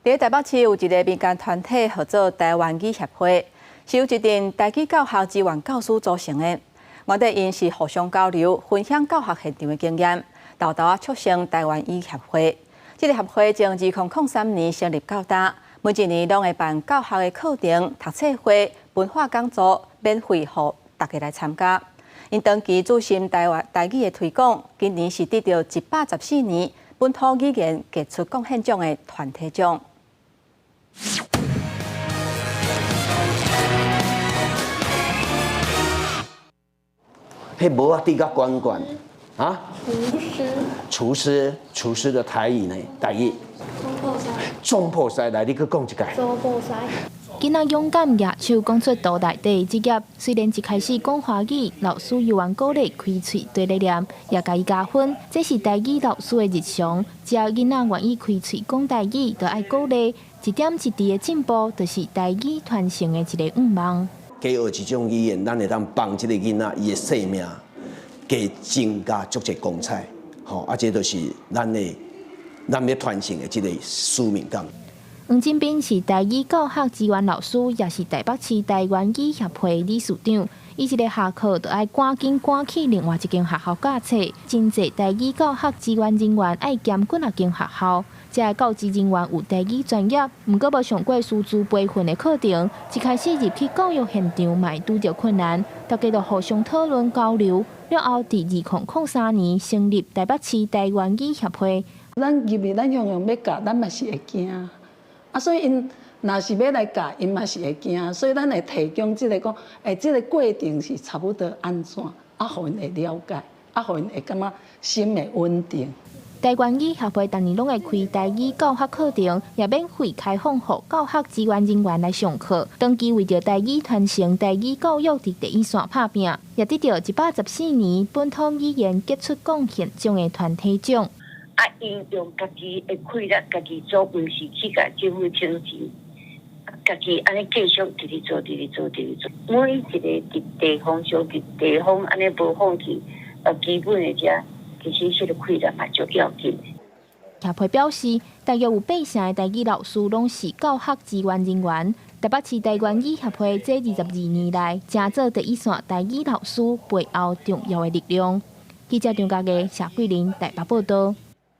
伫台北市有一个民间团体，合作台湾语协会，是由一群台语教学志愿教师组成的。目的因是互相交流，分享教学现场的经验，豆豆促成台湾语协会。这个协会从2003年成立到今，每一年拢会办教学的课程、读册会、文化讲座，免费予大家来参加。因长期注心台语的推广，今年是得到114年本土语言杰出贡献奖的团体奖。迄无啊，滴甲管管啊？厨师的台语呢？台语。中破塞来，你去讲一解。中破塞。囡仔勇敢举手讲出肚内底职业，虽然一开始讲华语，老师又愿鼓励开嘴对咧念，也甲伊加分。这是台语老师的日常，只要囡仔愿意开嘴讲台语，就爱鼓励，一点一滴的进步，就是台语传承的一个愿望。加学一种语言，咱会当帮这个囡仔伊的生命，加增加足侪光彩。吼，这就是咱要传承的这个使命感。黄振斌是台语教学志愿老师，也是台北市台湾语协会理事长。伊一个下课就爱赶紧赶去另外一间学校教册，真侪台语教学志愿人员爱兼顾那间学校。这教职人员有台语专业，毋过无上过师资培训的课程，一开始入去教育现场，嘛拄着困难，大家就互相讨论交流。了后，伫2003年成立台北市台湾语协会。咱入去，咱样样要教，咱嘛是会惊。所以因若是要来教，因嘛是会惊，所以咱会提供这个讲，这个过程是差不多安怎，互因会了解，互因会感觉心会稳定。台湾语协会逐年拢会开台语教学课程，也免费开放予教学志愿人员来上课。长期为着台语传承、台语教育伫第一线拍拼，也得到114年本土语言杰出贡献奖的团体奖。因用家己的快乐，家己做温室去甲政府请钱，家己安尼继续直直做。每一个地方上地方安尼无放弃，基本的其实这个快乐嘛就要紧。协会表示，大约有8成的台语老师拢是教学志愿人员。台北市台湾语协会这22年来，正做第一线台语老师背后重要的力量。记者张家嘅谢桂林台北报道。